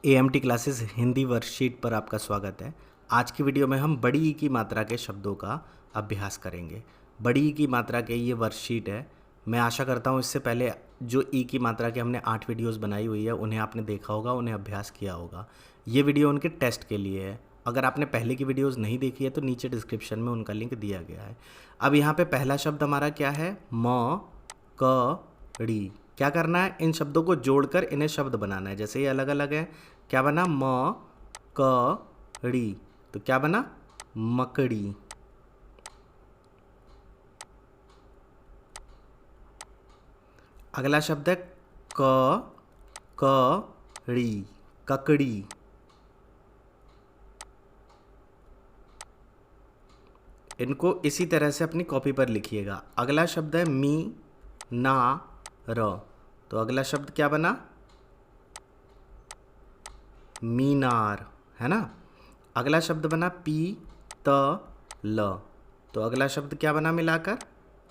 EMT classes Hindi worksheet पर आपका स्वागत है। आज की वीडियो में हम बड़ी ई की मात्रा के शब्दों का अभ्यास करेंगे। बड़ी ई की मात्रा के ये वर्कशीट है। मैं आशा करता हूँ इससे पहले जो ई की मात्रा के हमने 8 वीडियोस बनाई हुई है उन्हें आपने देखा होगा, उन्हें अभ्यास किया होगा। ये वीडियो उनके टेस्ट के लिए है। अगर आपने पहले की वीडियोज़ नहीं देखी है तो नीचे डिस्क्रिप्शन में उनका लिंक दिया गया है। अब यहाँ पर पहला शब्द हमारा क्या है? म क ड़ी। क्या करना है? इन शब्दों को जोड़कर इन्हें शब्द बनाना है। जैसे ये अलग अलग है, क्या बना? म क ड़ी, तो क्या बना? मकड़ी। अगला शब्द है कड़ी, ककड़ी। इनको इसी तरह से अपनी कॉपी पर लिखिएगा। अगला शब्द है मी ना र, तो अगला शब्द क्या बना? मीनार, है ना। अगला शब्द बना पी त ल, तो अगला शब्द क्या बना मिलाकर?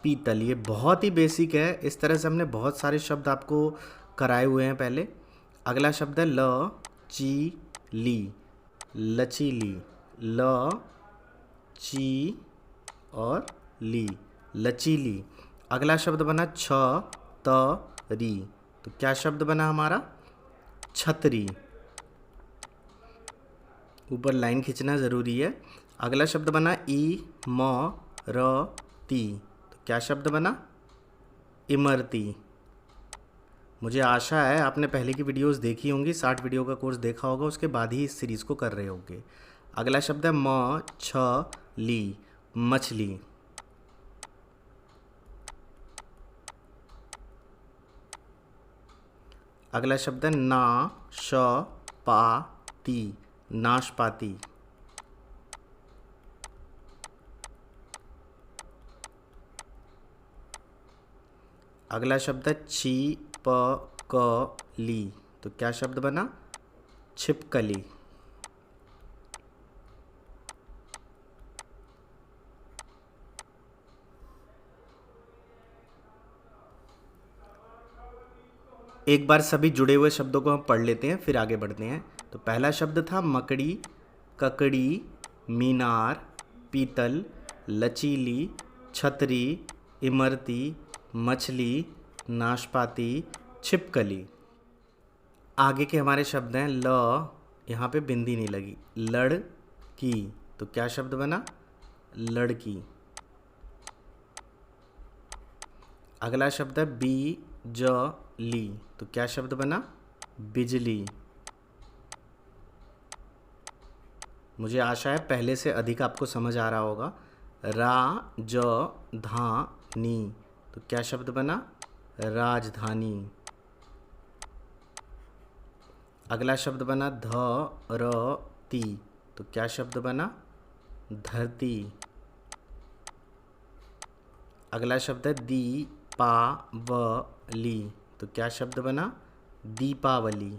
पीतल। ये बहुत ही बेसिक है, इस तरह से हमने बहुत सारे शब्द आपको कराए हुए हैं पहले। अगला शब्द है ल ची ली, लचीली। ल ची और ली, लचीली। अगला शब्द बना छ त री, तो क्या शब्द बना हमारा? छतरी। ऊपर लाइन खींचना ज़रूरी है। अगला शब्द बना ई म र ती, तो क्या शब्द बना? इमरती। मुझे आशा है आपने पहले की वीडियोस देखी होंगी, 60 वीडियो का कोर्स देखा होगा, उसके बाद ही इस सीरीज़ को कर रहे होंगे। अगला शब्द है म छ ली, मछली। अगला शब्द है ना श पा ती, नाशपाती। अगला शब्द है छी प क ली, तो क्या शब्द बना? छिपकली। एक बार सभी जुड़े हुए शब्दों को हम पढ़ लेते हैं, फिर आगे बढ़ते हैं। तो पहला शब्द था मकड़ी, ककड़ी, मीनार, पीतल, लचीली, छतरी, इमरती, मछली, नाशपाती, छिपकली। आगे के हमारे शब्द हैं ल, यहाँ पे बिंदी नहीं लगी, लड़की, तो क्या शब्द बना? लड़की। अगला शब्द है बी ज ली, तो क्या शब्द बना? बिजली। मुझे आशा है पहले से अधिक आपको समझ आ रहा होगा। रा ज धा नी, तो क्या शब्द बना? राजधानी। अगला शब्द बना ध र ती, तो क्या शब्द बना? धरती। अगला शब्द है दी पा व ली, तो क्या शब्द बना? दीपावली।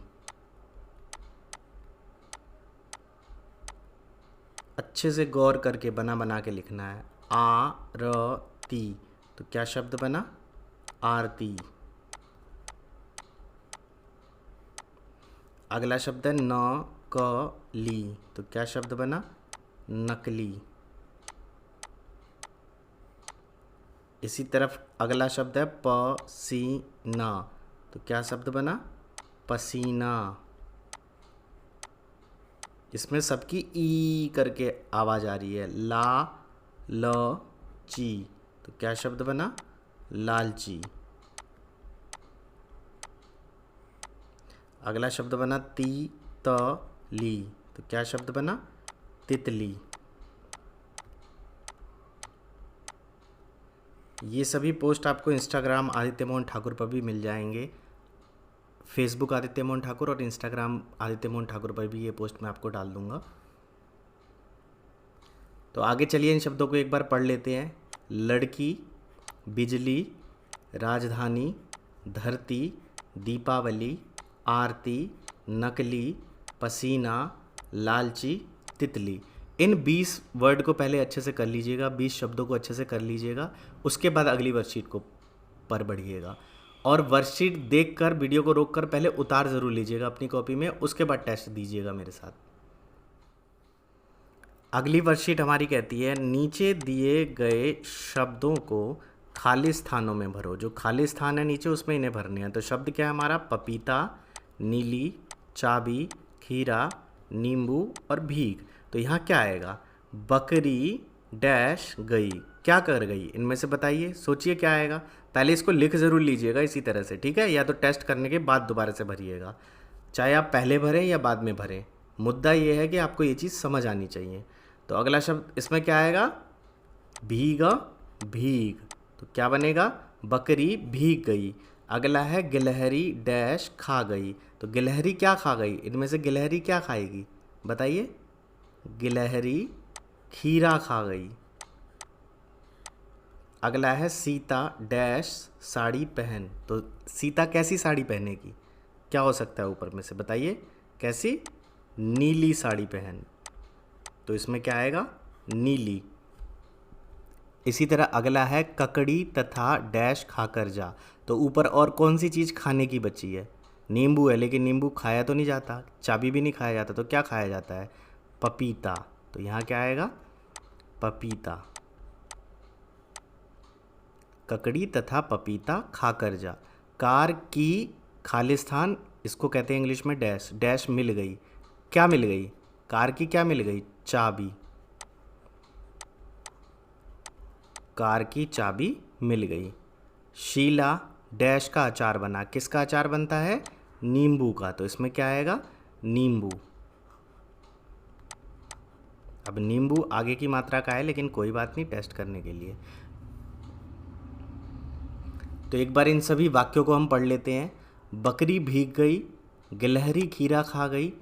अच्छे से गौर करके बना के लिखना है। आ र ती, तो क्या शब्द बना? आरती। अगला शब्द है न क ली, तो क्या शब्द बना? नकली। इसी तरफ अगला शब्द है प सी ना, तो क्या शब्द बना? पसीना। इसमें सबकी ई करके आवाज़ आ रही है। ला ल ची, तो क्या शब्द बना? लालची। अगला शब्द बना ती त ली, तो क्या शब्द बना? तितली। ये सभी पोस्ट आपको इंस्टाग्राम आदित्य मोहन ठाकुर पर भी मिल जाएंगे। फेसबुक आदित्य मोहन ठाकुर और इंस्टाग्राम आदित्य मोहन ठाकुर पर भी ये पोस्ट मैं आपको डाल दूंगा। तो आगे चलिए इन शब्दों को एक बार पढ़ लेते हैं। लड़की, बिजली, राजधानी, धरती, दीपावली, आरती, नकली, पसीना, लालची, तितली। इन 20 वर्ड को पहले अच्छे से कर लीजिएगा, 20 शब्दों को अच्छे से कर लीजिएगा, उसके बाद अगली वर्कशीट को पर बढ़िएगा। और वर्कशीट देखकर वीडियो को रोककर पहले उतार ज़रूर लीजिएगा अपनी कॉपी में, उसके बाद टेस्ट दीजिएगा मेरे साथ। अगली वर्कशीट हमारी कहती है नीचे दिए गए शब्दों को खाली स्थानों में भरो। जो खाली स्थान है नीचे उसमें इन्हें भरने हैं। तो शब्द क्या है हमारा? पपीता, नीली, चाबी, खीरा, नींबू और भीग। तो यहाँ क्या आएगा? बकरी डैश गई, क्या कर गई? इनमें से बताइए, सोचिए क्या आएगा। पहले इसको लिख ज़रूर लीजिएगा इसी तरह से, ठीक है? या तो टेस्ट करने के बाद दोबारा से भरिएगा, चाहे आप पहले भरें या बाद में भरें। मुद्दा ये है कि आपको ये चीज़ समझ आनी चाहिए। तो अगला शब्द इसमें क्या आएगा? भीग, भीग। तो क्या बनेगा? बकरी भीग गई। अगला है गिलहरी डैश खा गई। तो गिलहरी क्या खा गई? इनमें से गिलहरी क्या खाएगी बताइए? गिलहरी खीरा खा गई। अगला है सीता डैश साड़ी पहन। तो सीता कैसी साड़ी पहनेगी? क्या हो सकता है ऊपर में से बताइए? कैसी? नीली साड़ी पहन। तो इसमें क्या आएगा? नीली। इसी तरह अगला है ककड़ी तथा डैश खाकर जा। तो ऊपर और कौन सी चीज़ खाने की बची है? नींबू है, लेकिन नींबू खाया तो नहीं जाता, चाबी भी नहीं खाया जाता, तो क्या खाया जाता है? पपीता। तो यहाँ क्या आएगा? पपीता। ककड़ी तथा पपीता खाकर जा। कार की खालिस्तान, इसको कहते हैं इंग्लिश में डैश, डैश मिल गई। क्या मिल गई? कार की क्या मिल गई? चाबी। कार की चाबी मिल गई। शीला डैश का अचार बना। किसका अचार बनता है? नींबू का। तो इसमें क्या आएगा? नींबू। अब नींबू आगे की मात्रा का है, लेकिन कोई बात नहीं, टेस्ट करने के लिए। तो एक बार इन सभी वाक्यों को हम पढ़ लेते हैं। बकरी भीग गई, गिलहरी खीरा खा गई,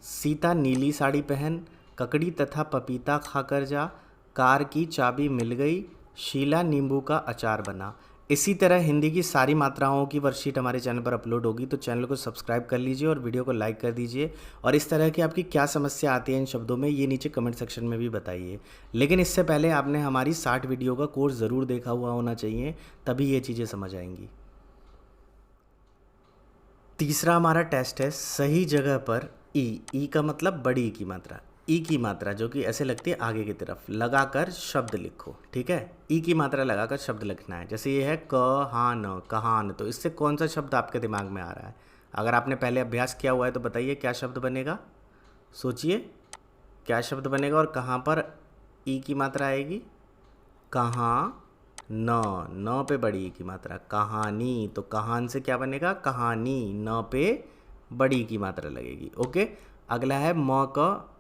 सीता नीली साड़ी पहन, ककड़ी तथा पपीता खाकर जा, कार की चाबी मिल गई, शीला नींबू का अचार बना। इसी तरह हिंदी की सारी मात्राओं की वर्कशीट हमारे चैनल पर अपलोड होगी, तो चैनल को सब्सक्राइब कर लीजिए और वीडियो को लाइक कर दीजिए। और इस तरह की आपकी क्या समस्या आती है इन शब्दों में, ये नीचे कमेंट सेक्शन में भी बताइए। लेकिन इससे पहले आपने हमारी 60 वीडियो का कोर्स ज़रूर देखा हुआ होना चाहिए, तभी ये चीज़ें समझ आएंगी। तीसरा हमारा टेस्ट है सही जगह पर ई का मतलब बड़ी की मात्रा, ई की मात्रा जो कि ऐसे लगती है आगे की तरफ, लगाकर शब्द लिखो। ठीक है, ई की मात्रा लगाकर शब्द लिखना है। जैसे ये है कहान, कहान। तो इससे कौन सा शब्द आपके दिमाग में आ रहा है? अगर आपने पहले अभ्यास किया हुआ है तो बताइए क्या शब्द बनेगा? सोचिए क्या शब्द बनेगा और कहाँ पर ई की मात्रा आएगी? कहाँ न पे बड़ी ई की मात्रा, कहानी। तो कहान से क्या बनेगा? कहानी। न पे बड़ी की मात्रा लगेगी। ओके, अगला है म का,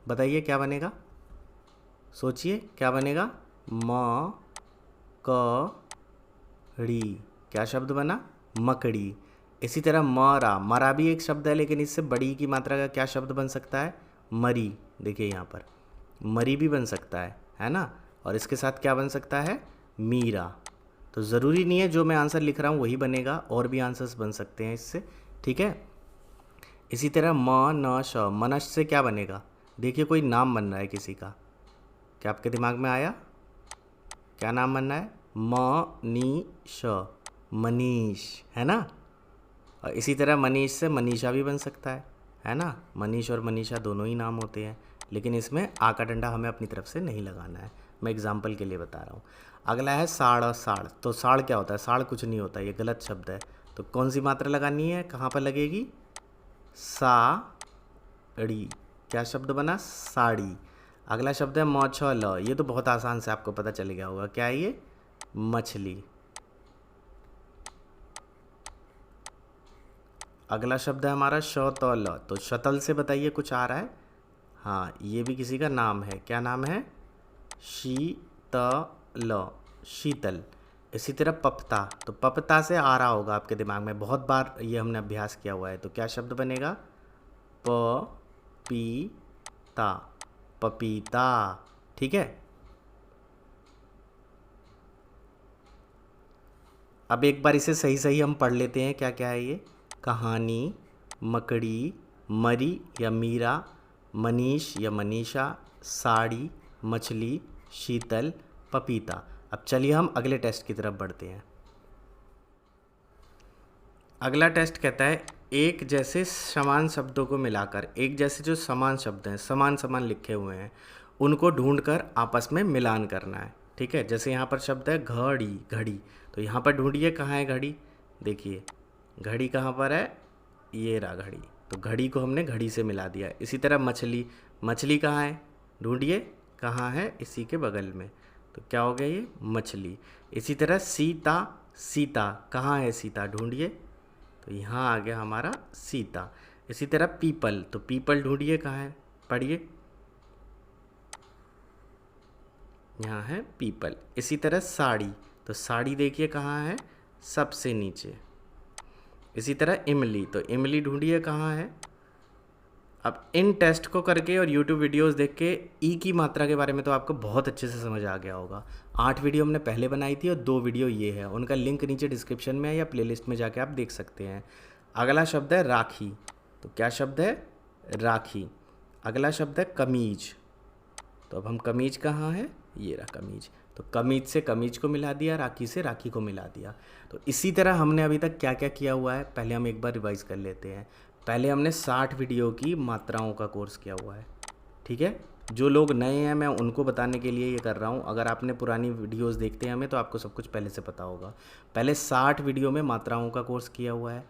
बताइए क्या बनेगा? सोचिए क्या बनेगा? म कड़ी। क्या शब्द बना? मकड़ी। इसी तरह मरा, मरा भी एक शब्द है, लेकिन इससे बड़ी की मात्रा का क्या शब्द बन सकता है? मरी। देखिए यहाँ पर मरी भी बन सकता है ना? और इसके साथ क्या बन सकता है? मीरा। तो ज़रूरी नहीं है जो मैं आंसर लिख रहा हूँ वही बनेगा, और भी आंसर्स बन सकते हैं इससे। ठीक है, इसी तरह म न श, मनश से क्या बनेगा? देखिए कोई नाम बन रहा है किसी का, क्या आपके दिमाग में आया? क्या नाम बन रहा है? मनीष, मनीष, है ना? और इसी तरह मनीष से मनीषा भी बन सकता है ना? मनीष और मनीषा दोनों ही नाम होते हैं, लेकिन इसमें आ का डंडा हमें अपनी तरफ से नहीं लगाना है, मैं एग्जाम्पल के लिए बता रहा हूँ। अगला है साड़, साड़। तो साड़ क्या होता है? साड़ कुछ नहीं होता, ये गलत शब्द है। तो कौन सी मात्रा लगानी है? कहाँ पर लगेगी? साड़ी। क्या शब्द बना? साड़ी। अगला शब्द है मौछल। ये तो बहुत आसान से आपको पता चल गया होगा, क्या है ये? मछली। अगला शब्द है हमारा शतल। तो शतल से बताइए कुछ आ रहा है? हाँ, ये भी किसी का नाम है। क्या नाम है? शीतल, शीतल। इसी तरह पपता। तो पपता से आ रहा होगा आपके दिमाग में, बहुत बार ये हमने अभ्यास किया हुआ है। तो क्या शब्द बनेगा? पपीता, पपीता। ठीक है, अब एक बार इसे सही सही हम पढ़ लेते हैं। क्या क्या है ये? कहानी, मकड़ी, मरी या मीरा, मनीष या मनीषा, साड़ी, मछली, शीतल, पपीता। अब चलिए हम अगले टेस्ट की तरफ बढ़ते हैं। अगला टेस्ट कहता है एक जैसे समान शब्दों को मिलाकर, एक जैसे जो समान शब्द हैं, समान समान लिखे हुए हैं, उनको ढूंढकर आपस में मिलान करना है। ठीक है, जैसे यहाँ पर शब्द है घड़ी, घड़ी, तो यहाँ पर ढूंढिए कहाँ है घड़ी। देखिए घड़ी कहाँ पर है, ये रहा घड़ी, तो घड़ी को हमने घड़ी से मिला दिया। इसी तरह मछली, मछली कहाँ है, ढूंढिए कहाँ है, इसी के बगल में, तो क्या हो गया ये मछली। इसी तरह सीता, सीता कहाँ है, सीता ढूंढिए, तो यहाँ आ गया हमारा सीता। इसी तरह पीपल, तो पीपल ढूंढिए कहाँ है, पढ़िए, यहाँ है पीपल। इसी तरह साड़ी, तो साड़ी देखिए कहाँ है, सबसे नीचे। इसी तरह इमली, तो इमली ढूंढिए कहाँ है। अब इन टेस्ट को करके और YouTube वीडियोस देख के ई की मात्रा के बारे में तो आपको बहुत अच्छे से समझ आ गया होगा। 8 वीडियो हमने पहले बनाई थी और 2 वीडियो ये है, उनका लिंक नीचे डिस्क्रिप्शन में है या प्लेलिस्ट में जाके आप देख सकते हैं। अगला शब्द है राखी, तो क्या शब्द है, राखी। अगला शब्द है कमीज, तो अब हम कमीज कहाँ है, ये रहा कमीज, तो कमीज से कमीज को मिला दिया, राखी से राखी को मिला दिया। तो इसी तरह हमने अभी तक क्या क्या किया हुआ है, पहले हम एक बार रिवाइज कर लेते हैं। पहले हमने 60 वीडियो की मात्राओं का कोर्स किया हुआ है। ठीक है, जो लोग नए हैं मैं उनको बताने के लिए ये कर रहा हूँ। अगर आपने पुरानी वीडियोस देखते हैं हमें, तो आपको सब कुछ पहले से पता होगा। पहले 60 वीडियो में मात्राओं का कोर्स किया हुआ है।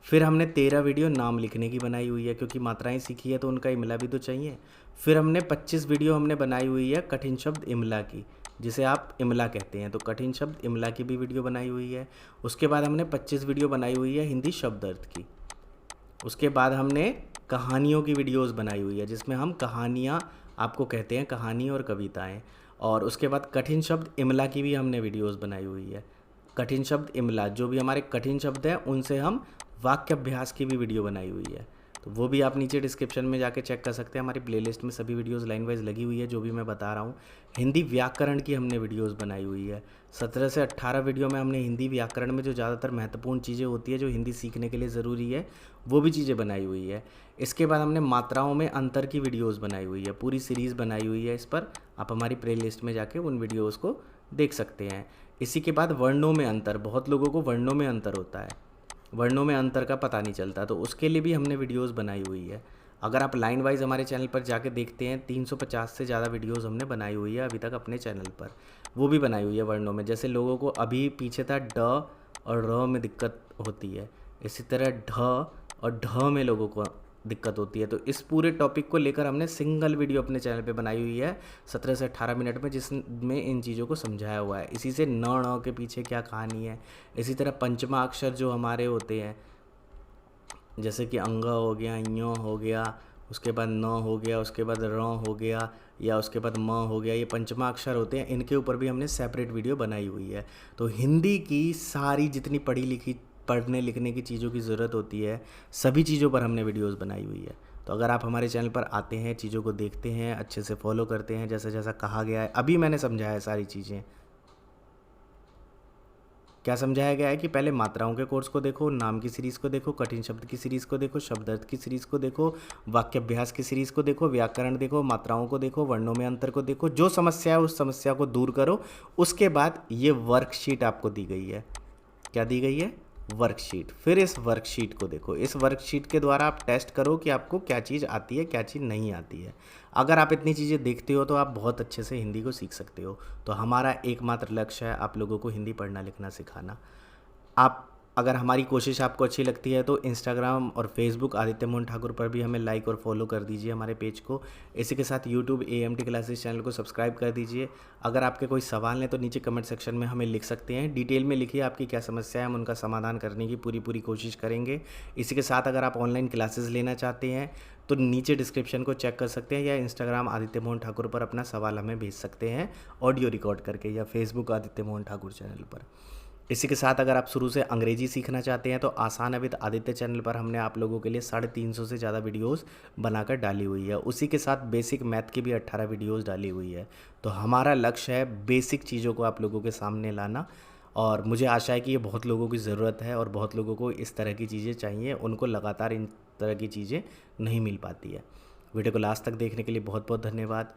फिर हमने 13 वीडियो नाम लिखने की बनाई हुई है, क्योंकि मात्राएं सीखी है तो उनका इमला भी तो चाहिए। फिर हमने 25 वीडियो हमने बनाई हुई है कठिन शब्द इमला की, जिसे आप इमला कहते हैं, तो कठिन शब्द इमला की भी वीडियो बनाई हुई है। उसके बाद हमने 25 वीडियो बनाई हुई है हिंदी शब्द अर्थ की। उसके बाद हमने कहानियों की वीडियोस बनाई हुई है, जिसमें हम कहानियाँ आपको कहते हैं, कहानी और कविताएं। और उसके बाद कठिन शब्द इमला की भी हमने वीडियोस बनाई हुई है। कठिन शब्द इमला, जो भी हमारे कठिन शब्द हैं उनसे हम वाक्य अभ्यास की भी वीडियो बनाई हुई है, तो वो भी आप नीचे डिस्क्रिप्शन में जाके चेक कर सकते हैं। हमारी प्लेलिस्ट में सभी वीडियोस लाइन वाइज लगी हुई है, जो भी मैं बता रहा हूँ। हिंदी व्याकरण की हमने वीडियोस बनाई हुई है। 17 से 18 वीडियो में हमने हिंदी व्याकरण में जो ज़्यादातर महत्वपूर्ण चीज़ें होती है, जो हिंदी सीखने के लिए ज़रूरी है, वो भी चीज़ें बनाई हुई है। इसके बाद हमने मात्राओं में अंतर की वीडियोज़ बनाई हुई है, पूरी सीरीज़ बनाई हुई है इस पर। आप हमारी प्लेलिस्ट में जाके उन वीडियोज़ को देख सकते हैं। इसी के बाद वर्णों में अंतर, बहुत लोगों को वर्णों में अंतर होता है, वर्णों में अंतर का पता नहीं चलता, तो उसके लिए भी हमने वीडियोस बनाई हुई है। अगर आप लाइन वाइज हमारे चैनल पर जाके देखते हैं, 350 से ज़्यादा वीडियोस हमने बनाई हुई है अभी तक अपने चैनल पर, वो भी बनाई हुई है वर्णों में। जैसे लोगों को अभी पीछे था ड और र में दिक्कत होती है, इसी तरह ढ और ढ में लोगों को दिक्कत होती है, तो इस पूरे टॉपिक को लेकर हमने सिंगल वीडियो अपने चैनल पे बनाई हुई है 17 से 18 मिनट में, जिसमें इन चीज़ों को समझाया हुआ है। इसी से न के पीछे क्या कहानी है। इसी तरह पंचमा अक्षर जो हमारे होते हैं, जैसे कि अंग हो गया, ञ हो गया, उसके बाद न हो गया, उसके बाद र हो गया, या उसके बाद म हो गया, ये पंचमा अक्षर होते हैं, इनके ऊपर भी हमने सेपरेट वीडियो बनाई हुई है। तो हिंदी की सारी जितनी पढ़ी लिखी पढ़ने लिखने की चीज़ों की ज़रूरत होती है, सभी चीज़ों पर हमने वीडियोस बनाई हुई है। तो अगर आप हमारे चैनल पर आते हैं, चीज़ों को देखते हैं, अच्छे से फॉलो करते हैं, जैसा जैसा कहा गया है, अभी मैंने समझाया है सारी चीज़ें। क्या समझाया गया है कि पहले मात्राओं के कोर्स को देखो, नाम की सीरीज़ को देखो, कठिन शब्द की सीरीज़ को देखो, शब्द अर्थ की सीरीज़ को देखो, वाक्य अभ्यास की सीरीज़ को देखो, व्याकरण देखो, मात्राओं को देखो, वर्णों में अंतर को देखो, जो समस्या है उस समस्या को दूर करो। उसके बाद ये वर्कशीट आपको दी गई है, क्या दी गई है, वर्कशीट। फिर इस वर्कशीट को देखो, इस वर्कशीट के द्वारा आप टेस्ट करो कि आपको क्या चीज़ आती है, क्या चीज़ नहीं आती है। अगर आप इतनी चीज़ें देखते हो तो आप बहुत अच्छे से हिंदी को सीख सकते हो। तो हमारा एकमात्र लक्ष्य है आप लोगों को हिंदी पढ़ना लिखना सिखाना। आप अगर हमारी कोशिश आपको अच्छी लगती है तो इंस्टाग्राम और फेसबुक आदित्य मोहन ठाकुर पर भी हमें लाइक और फॉलो कर दीजिए हमारे पेज को। इसी के साथ यूट्यूब AMT क्लासेस चैनल को सब्सक्राइब कर दीजिए। अगर आपके कोई सवाल हैं तो नीचे कमेंट सेक्शन में हमें लिख सकते हैं, डिटेल में लिखिए आपकी क्या समस्या है, हम उनका समाधान करने की पूरी कोशिश करेंगे। इसी के साथ अगर आप ऑनलाइन क्लासेस लेना चाहते हैं तो नीचे डिस्क्रिप्शन को चेक कर सकते हैं, या इंस्टाग्राम आदित्य मोहन ठाकुर पर अपना सवाल हमें भेज सकते हैं ऑडियो रिकॉर्ड करके, या फेसबुक आदित्य मोहन ठाकुर चैनल पर। इसी के साथ अगर आप शुरू से अंग्रेजी सीखना चाहते हैं तो आसान विद आदित्य चैनल पर हमने आप लोगों के लिए 350 से ज़्यादा वीडियोस बनाकर डाली हुई है। उसी के साथ बेसिक मैथ की भी 18 वीडियोस डाली हुई है। तो हमारा लक्ष्य है बेसिक चीज़ों को आप लोगों के सामने लाना, और मुझे आशा है कि ये बहुत लोगों की ज़रूरत है और बहुत लोगों को इस तरह की चीज़ें चाहिए, उनको लगातार इन तरह की चीज़ें नहीं मिल पाती है। वीडियो को लास्ट तक देखने के लिए बहुत बहुत धन्यवाद।